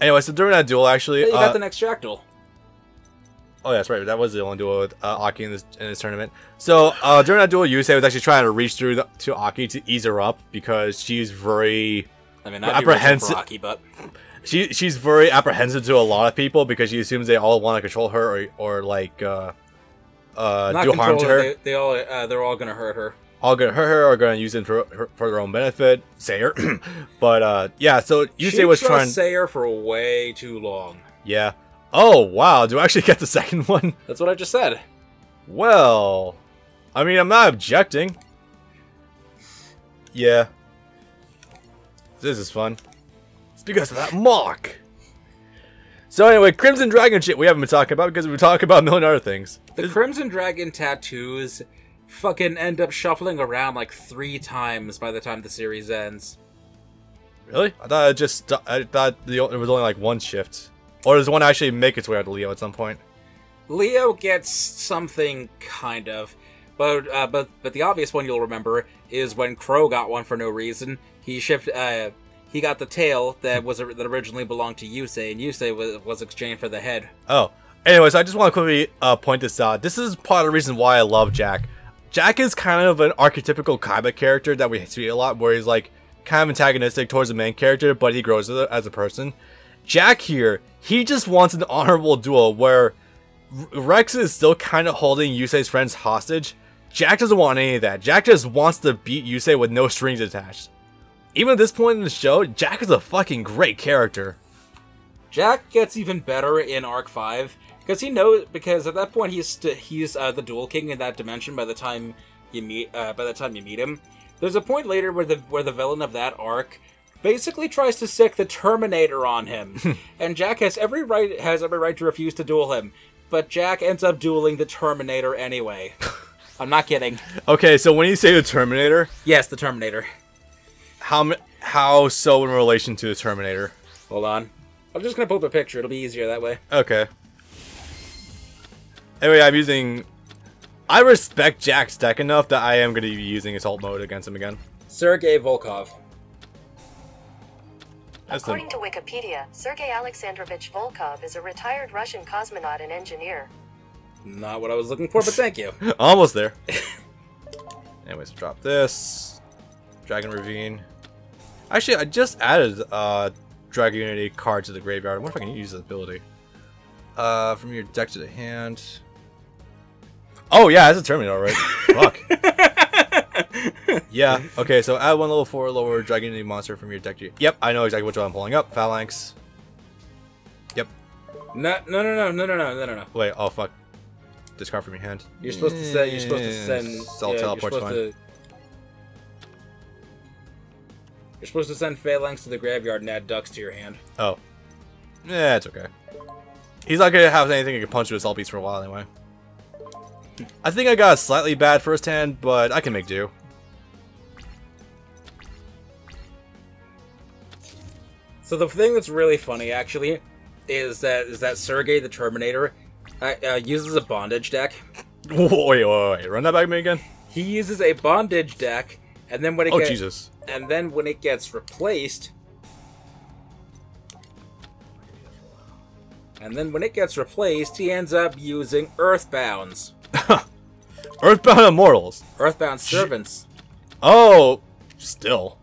Anyway, so during that duel, actually, Hey, you got the next Jack duel. oh, yeah, that's right. That was the only duel with Aki in this tournament. So during that duel, Yusei was actually trying to reach through to Aki to ease her up because she's very apprehensive. Aki, but She's very apprehensive to a lot of people because she assumes they all want to control her or like do harm to her. They're all gonna hurt her. All gonna hurt her or gonna use it for their own benefit. Say her, but yeah. So Yusei was trying. Say her for way too long. Yeah. Oh wow! Do I actually get the second one? That's what I just said. Well, I mean, I'm not objecting. Yeah. This is fun. It's because of that mock. So anyway, Crimson Dragon shit we haven't been talking about because we've been talking about a million other things. The Crimson Dragon tattoos fucking end up shuffling around like 3 times by the time the series ends. Really? I thought it was only like one shift. Or does one actually make its way out to Leo at some point? Leo gets something kind of, but the obvious one you'll remember is when Crow got one for no reason. He got the tail that originally belonged to Yusei, and Yusei was exchanged for the head. Oh, anyways, I just want to quickly point this out. This is part of the reason why I love Jack. Jack is kind of an archetypical Kaiba character that we see a lot, where he's like kind of antagonistic towards the main character, but he grows as a person. Jack here, he just wants an honorable duel where Rex is still kind of holding Yusei's friends hostage. Jack doesn't want any of that. Jack just wants to beat Yusei with no strings attached. Even at this point in the show, Jack is a fucking great character. Jack gets even better in Arc 5 because at that point he's the Duel King in that dimension by the time you meet him. There's a point later where the villain of that arc basically tries to sick the Terminator on him, and Jack has every right to refuse to duel him, but Jack ends up dueling the Terminator anyway. I'm not kidding. Okay, so when you say the Terminator, yes, the Terminator. How so in relation to the Terminator? Hold on, I'm just gonna pull up a picture. It'll be easier that way. Okay. Anyway, I respect Jack's deck enough that I am going to be using Assault mode against him again. Sergei Volkov. According to Wikipedia, Sergei Alexandrovich Volkov is a retired Russian cosmonaut and engineer. Not what I was looking for, but thank you. Almost there. Anyways, drop this. Dragon Ravine. Actually, I just added Dragon Unity card to the graveyard. I wonder if I can use this ability. From your deck to the hand. Oh yeah, that's a Terminator, right? Fuck. Yeah, okay, so add 1 level 4 lower Dragon Unity monster from your deck to... Yep, I know exactly which one I'm pulling up. Phalanx. Yep. No. Wait, oh fuck. Discard from your hand. You're supposed to send... Self-teleport's fine. You're supposed to send Phalanx to the graveyard and add ducks to your hand. Oh. Yeah, it's okay. He's not gonna have anything he can punch with Assault Beast for a while anyway. I think I got a slightly bad first hand, but I can make do. So the thing that's really funny, actually, is that Sergei the Terminator uses a bondage deck. Wait, run that back to me again. He uses a bondage deck, and then when it Jesus! And then when it gets replaced, he ends up using Earthbounds. Earthbound Immortals. Earthbound Servants. Oh, still.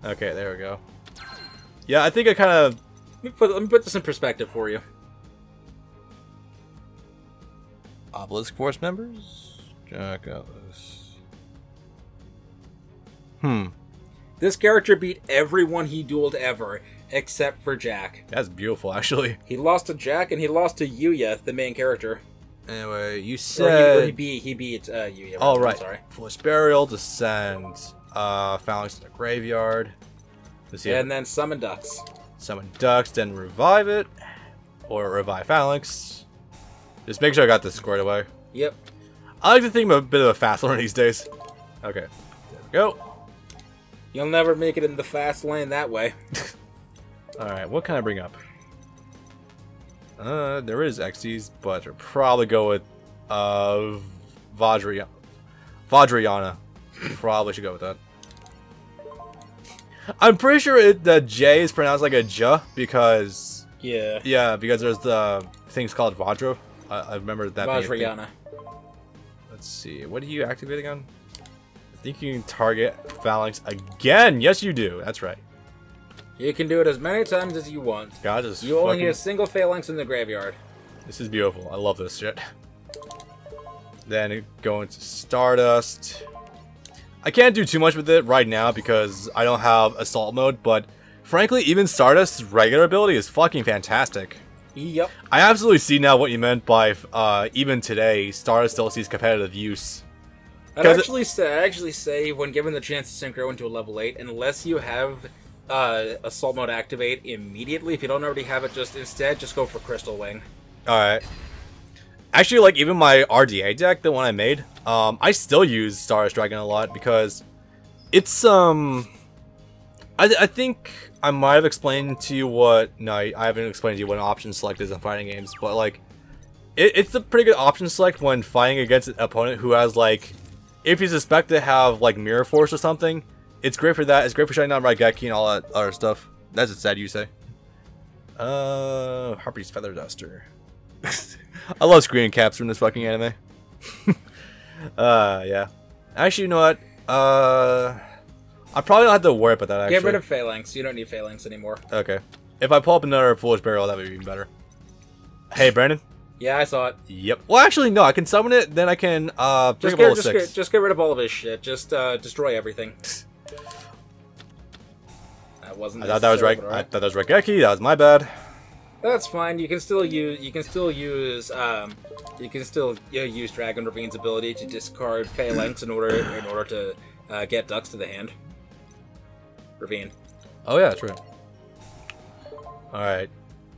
Okay, there we go. Yeah, I think I kind of... Let me put this in perspective for you. Obelisk Force members? Jack Atlas. This character beat everyone he dueled ever, except for Jack. That's beautiful, actually. He lost to Jack, and he lost to Yuya, the main character. Anyway, you said... he beat Yuya. Oh, right. Sorry. Foolish Burial, Descend, Phalanx to the Graveyard. Let's see. And then Summon Ducks. Summon Ducks, then revive it. Or revive Phalanx. Just make sure I got this squared away. Yep. I like to think I'm a bit of a fast learner these days. Okay. There we go. You'll never make it in the fast lane that way. Alright, what can I bring up? There is Xyz, but I'll probably go with Vajrayana. Probably should go with that. I'm pretty sure the J is pronounced like a J because because there's the things called Vajra. I remember that. Vajrayana. Let's see. What do you activate again? I think you can target phalanx again. Yes, you do. That's right. You can do it as many times as you want. God, just you only need a single phalanx in the graveyard. This is beautiful. I love this shit. Then go into Stardust. I can't do too much with it right now because I don't have Assault mode, but frankly, even Stardust's regular ability is fucking fantastic. Yep. I absolutely see now what you meant by even today, Stardust still sees competitive use. I'd actually say when given the chance to synchro into a level 8, unless you have Assault mode activate immediately, if you don't already have it, just go for Crystal Wing. Alright. Actually, like, even my RDA deck, the one I made, I still use Stardust Dragon a lot because it's, I think I might have explained to you what... No, I haven't explained to you what an option select is in fighting games, but, like, it's a pretty good option select when fighting against an opponent who has, like... If you suspect to have, like, Mirror Force or something, it's great for that. It's great for shutting down Raigeki and all that other stuff. That's a sad Yusei. Harpy's Feather Duster. I love screen caps from this fucking anime. Yeah. Actually, you know what? I probably don't have to worry about that, actually. Get rid of Phalanx. You don't need Phalanx anymore. Okay. If I pull up another Foolish Burial, that would be even better. Hey, Brandon? Yeah, I saw it. Yep. Well, actually, no. I can summon it, then I can bring up level 6. Just get rid of all of his shit. Just destroy everything. That wasn't. I thought that was right. I thought that was Raigeki. That was my bad. That's fine. You can still use Dragon Ravine's ability to discard Phalanx in order to get ducks to the hand. Ravine. Oh yeah, that's right. All right.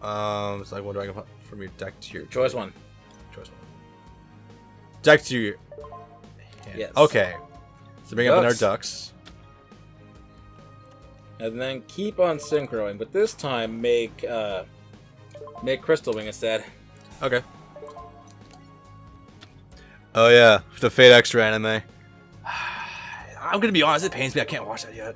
So like one dragon from your deck to your choice one. Deck to your hand. Yes. Okay. So bring up another ducks. And then keep on synchroing, but this time make Crystal Wing instead. Okay. Oh yeah, the Fate Extra anime. I'm gonna be honest, it pains me I can't watch that yet.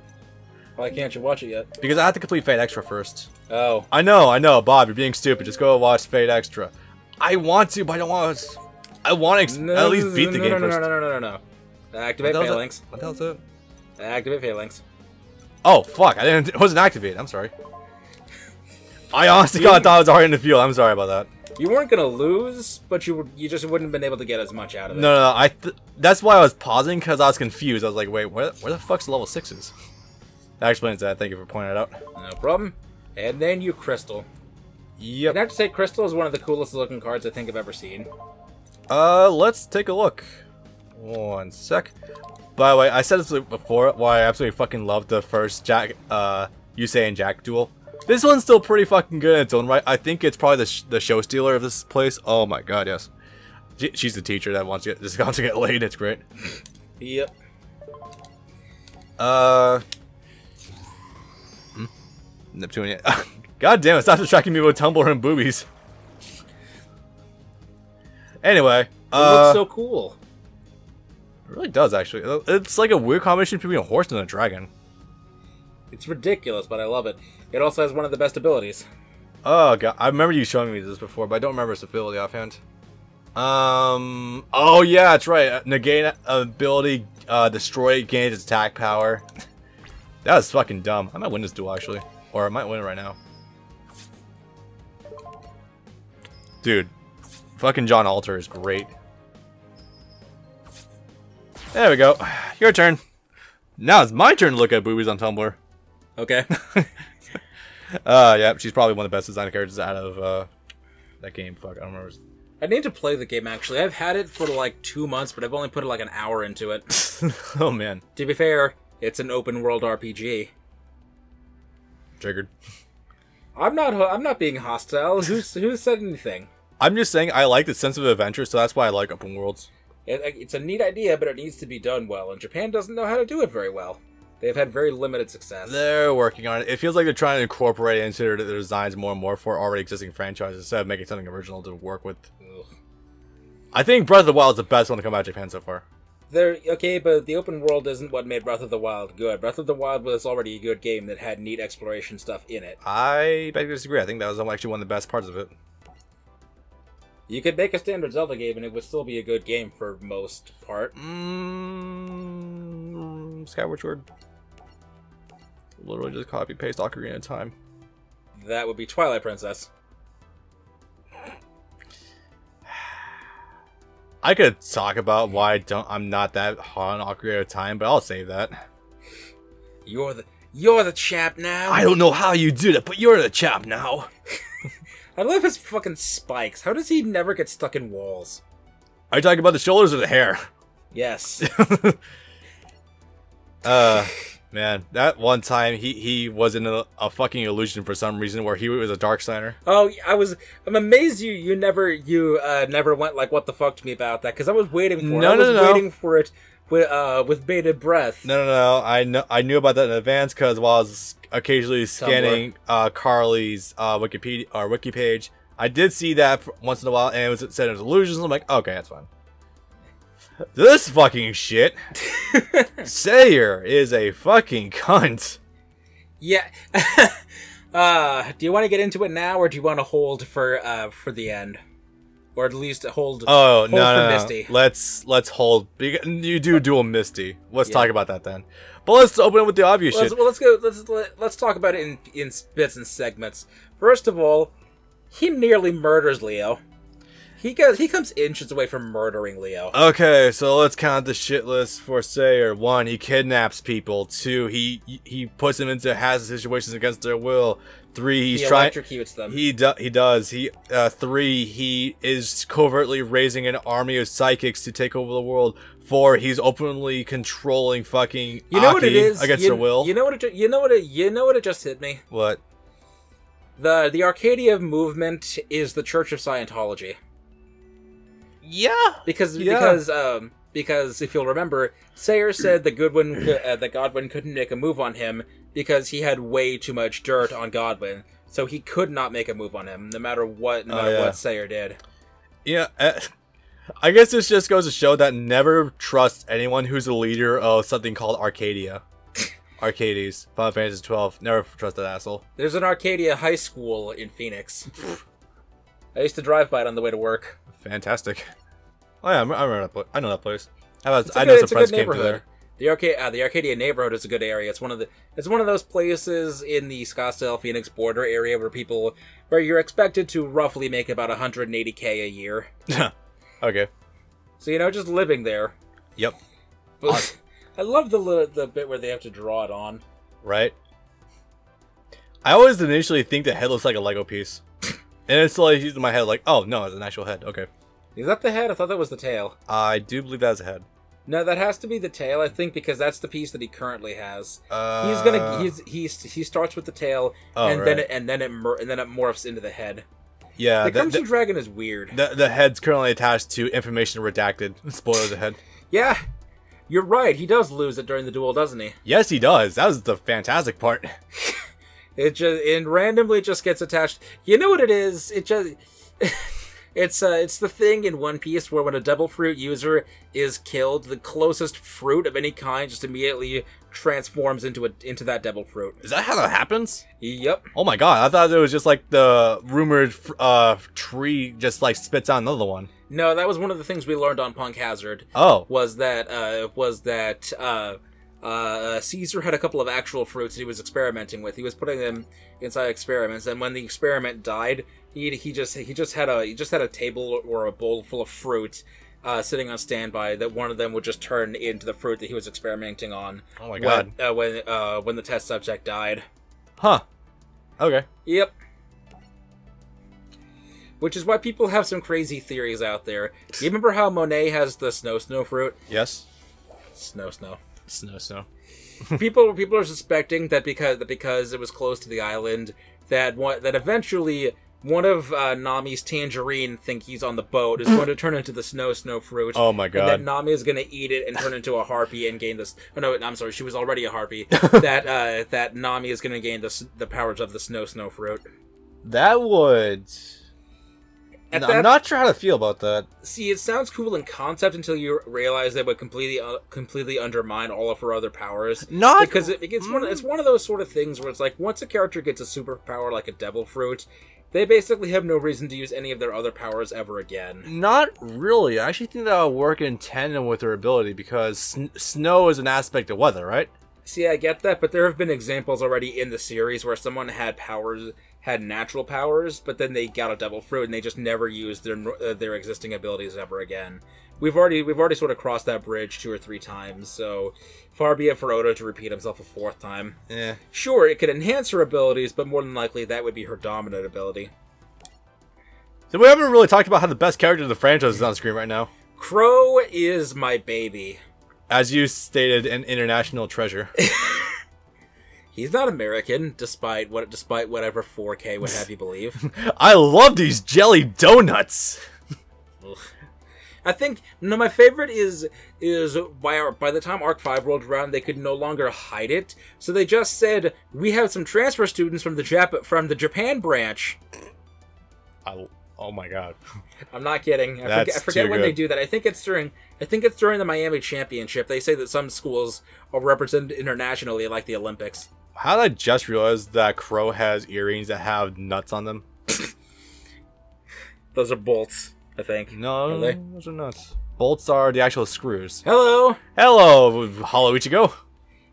Why can't you watch it yet? Because I have to complete Fate Extra first. Oh. I know, Bob, you're being stupid. Just go watch Fate Extra. I want to, but I don't want to. I want to at least beat the game first. No. Activate Phalanx. What the hell is it? Activate Phalanx. Oh, fuck. It wasn't activated. I'm sorry. I honestly thought it was already in the field. I'm sorry about that. You weren't going to lose, but you just wouldn't have been able to get as much out of it. No. That's why I was pausing, because I was confused. I was like, wait, where the fuck's the level 6s? That explains that. Thank you for pointing it out. No problem. And then you Crystal. Yep. And I have to say, Crystal is one of the coolest looking cards I think I've ever seen. Let's take a look. One sec. By the way, I said this before, why I absolutely fucking love the first Yusei and Jack duel. This one's still pretty fucking good in its own right. I think it's probably the show stealer of this place. Oh my god, yes. She's the teacher that wants to get laid. It's great. Yep. Neptune. God damn it! Stop distracting me with Tumblr and boobies. Anyway, it looks so cool. It really does, actually. It's like a weird combination between a horse and a dragon. It's ridiculous, but I love it. It also has one of the best abilities. Oh god, I remember you showing me this before, but I don't remember its ability offhand. Oh yeah, that's right. Negate ability, destroy, gains its attack power. That was fucking dumb. I might win this duel, actually. Or I might win it right now. Dude, fucking John Alter is great. There we go. Your turn. Now it's my turn to look at boobies on Tumblr. Okay. Yeah, she's probably one of the best design characters out of that game. Fuck, I don't remember. I need to play the game, actually. I've had it for like 2 months, but I've only put like an hour into it. Oh man. To be fair, it's an open world RPG. Triggered. I'm not being hostile. Who said anything? I'm just saying I like the sense of adventure, so that's why I like open worlds. It's a neat idea, but it needs to be done well, and Japan doesn't know how to do it very well. They've had very limited success. They're working on it. It feels like they're trying to incorporate it into their designs more and more for already existing franchises instead of making something original to work with. Ugh. I think Breath of the Wild is the best one to come out of Japan so far. Okay, but the open world isn't what made Breath of the Wild good. Breath of the Wild was already a good game that had neat exploration stuff in it. I beg to disagree. I think that was actually one of the best parts of it. You could make a standard Zelda game and it would still be a good game for most part. Skyward Sword. Literally just copy paste Ocarina of Time. That would be Twilight Princess. I could talk about why I'm not that hot on Ocarina of Time, but I'll save that. You're the chap now. I don't know how you did it, but you're the chap now. I love his fucking spikes. How does he never get stuck in walls? Are you talking about the shoulders or the hair? Yes. Man, that one time he was in a fucking illusion for some reason where he was a dark signer. Oh, I'm amazed you never went like what the fuck to me about that, because I was waiting for it. I was waiting for it with bated breath. No. I knew about that in advance because while I was occasionally scanning Carly's Wikipedia or wiki page, I did see that once in a while, and it said it was illusions. I'm like, okay, that's fine. This fucking shit. Sayer is a fucking cunt. Yeah. Do you want to get into it now, or do you want to hold for the end, or at least hold? Oh, for Misty. Let's hold. You do dual Misty. Let's talk about that then. But let's open it with the obvious shit. Let's talk about it in bits and segments. First of all, he nearly murders Leo. He comes inches away from murdering Leo. Okay, so let's count the shit list for Sayer. 1, he kidnaps people. 2, he puts them into hazard situations against their will. 3, he electrocutes them. He does. 3, he is covertly raising an army of psychics to take over the world. 4, he's openly controlling fucking what it is against their will. You know what it just hit me. What? The Arcadia movement is the Church of Scientology. Yeah, because if you'll remember, Sayer said that Godwin couldn't make a move on him because he had way too much dirt on Godwin, so he could not make a move on him, no matter what Sayer did. Yeah, I guess this just goes to show that never trust anyone who's a leader of something called Arcadia. Arcades, Final Fantasy 12. Never trust that asshole. There's an Arcadia high school in Phoenix. I used to drive by it on the way to work. Fantastic. Oh yeah, I remember that place. I know that place. I know some friends came through there. The Arcadia neighborhood is a good area. It's one of those places in the Scottsdale Phoenix border area where you're expected to roughly make about $180K a year. Okay. So just living there. Yep. But I love the bit where they have to draw it on. Right. I always initially think the head looks like a Lego piece. And it's like in my head like, oh no, it's an actual head. Okay. Is that the head? I thought that was the tail. I do believe that's a head. No, that has to be the tail, I think, because that's the piece that he currently has. He starts with the tail, and then it morphs into the head. Yeah, the Crimson Dragon is weird. The head's currently attached to information redacted. Spoilers ahead. Yeah, you're right. He does lose it during the duel, doesn't he? Yes, he does. That was the fantastic part. It randomly just gets attached. You know what it is? It's the thing in One Piece where when a Devil Fruit user is killed, the closest fruit of any kind just immediately transforms into that Devil Fruit. Is that how that happens? Yep. Oh my god, I thought it was just like the rumored tree just like spits out another one. No, that was one of the things we learned on Punk Hazard. Oh. Was that Caesar had a couple of actual fruits that he was experimenting with. He was putting them inside experiments, and when the experiment died, he just had a table or a bowl full of fruit sitting on standby that one of them would just turn into the fruit that he was experimenting on. Oh my god! When the test subject died. Huh. Okay. Yep. Which is why people have some crazy theories out there. You remember how Monet has the snow fruit? Yes. Snow. People are suspecting that because it was close to the island, that eventually one of Nami's tangerine thinkies on the boat is going to turn into the snow fruit. Oh my god! And that Nami is going to eat it and turn into a harpy and gain this. Oh no, I'm sorry, she was already a harpy. that Nami is going to gain the powers of the snow fruit. That would I'm not sure how to feel about that. See, it sounds cool in concept until you realize they would completely undermine all of her other powers. Because it's one of those sort of things where it's like, once a character gets a superpower like a devil fruit, they basically have no reason to use any of their other powers ever again. Not really. I actually think that would work in tandem with her ability, because snow is an aspect of weather, right? See, I get that, but there have been examples already in the series where someone had natural powers, but then they got a devil fruit and they just never used their existing abilities ever again. We've already sort of crossed that bridge 2 or 3 times, so far be it for Oda to repeat himself a 4th time. Yeah. Sure, it could enhance her abilities, but more than likely that would be her dominant ability. So we haven't really talked about how the best character of the franchise is on screen right now. Crow is my baby. As you stated, an international treasure. He's not American, despite whatever 4K would have you believe. I love these jelly donuts. I think my favorite is by the time Arc 5 rolled around, they could no longer hide it, so they just said, "We have some transfer students from the Japan branch." Oh my god! I'm not kidding. I forget when they do that. I think it's during the Miami Championship. They say that some schools are represented internationally, like the Olympics. How did I just realize that Crow has earrings that have nuts on them? Those are bolts, I think. No, those are nuts. Bolts are the actual screws. Hello, Hollow Ichigo.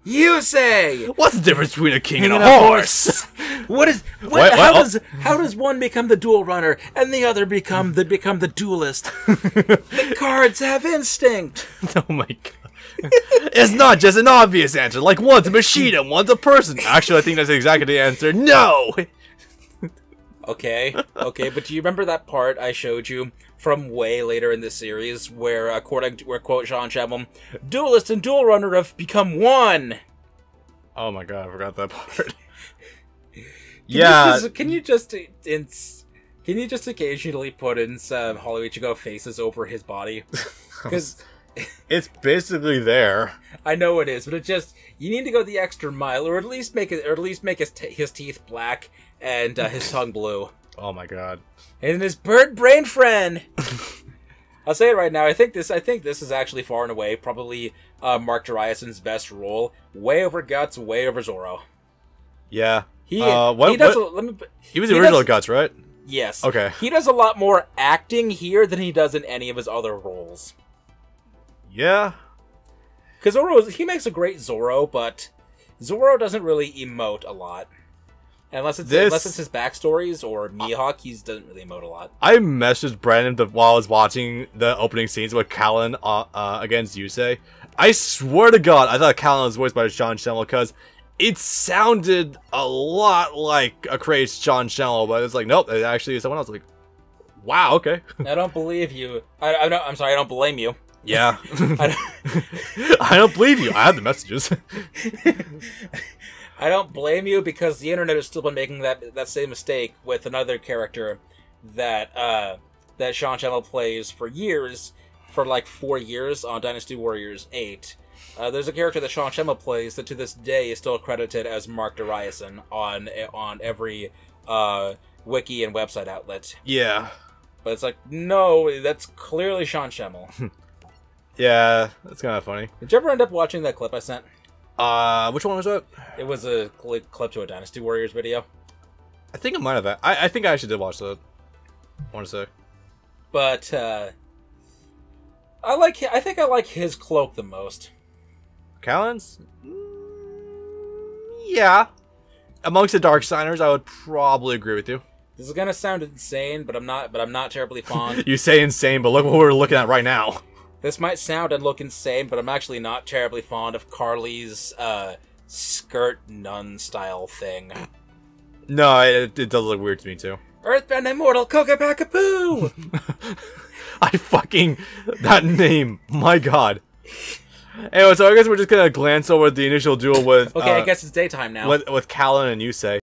Yusei! What's the difference between a king and a horse? How does one become the duel runner and the other become the duelist? The cards have instinct. Oh my god. It's not just an obvious answer, like one's a machine and one's a person. Actually, I think that's exactly the answer. No! Okay, but do you remember that part I showed you from way later in this series where, quote Sean Shamble, duelist and duel runner have become one? Oh my god, I forgot that part. Can you just occasionally put in some Hollow Ichigo faces over his body? Because it's basically there. I know it is, but you need to go the extra mile, or at least make his teeth black and his tongue blue. Oh my god! And his bird brain friend. I'll say it right now. I think this is actually far and away probably Mark Dariuson's best role. Way over Guts, way over Zoro. Yeah. He was the original Guts, right? Yes. Okay. He does a lot more acting here than he does in any of his other roles. Yeah. Because he makes a great Zoro, but Zoro doesn't really emote a lot. Unless it's his backstories or Mihawk, he doesn't really emote a lot. I messaged Brandon while I was watching the opening scenes with Kalin against Yusei. I swear to God, I thought Kalin was voiced by Sean Shamble because it sounded a lot like a crazed Sean Shamble, but it's like, nope, it actually is someone else. Like, wow, okay. I don't believe you. I'm sorry, I don't blame you. Yeah. I don't believe you. I have the messages. I don't blame you because the internet has still been making that same mistake with another character that Sean Shamble plays for like 4 years on Dynasty Warriors 8. There's a character that Sean Shamble plays that to this day is still credited as Mark Dariuson on every wiki and website outlet. Yeah. But it's like, no, that's clearly Sean Shamble. Yeah, that's kind of funny. Did you ever end up watching that clip I sent? Which one was that? It was a clip to a Dynasty Warriors video. I think I might have. I think I actually did watch that. I want to say. But I think I like his cloak the most. Kalin's? Yeah. Amongst the Dark Signers, I would probably agree with you. This is gonna sound insane, but I'm not terribly fond. You say insane, but look what we're looking at right now. This might sound and look insane, but I'm actually not terribly fond of Carly's skirt nun style thing. No, it does look weird to me too. Earthbound Immortal Kokapakapoo! That name, my god. Anyway, so I guess we're just gonna glance over the initial duel with... Okay, I guess it's daytime now. With Kalin and Yusei.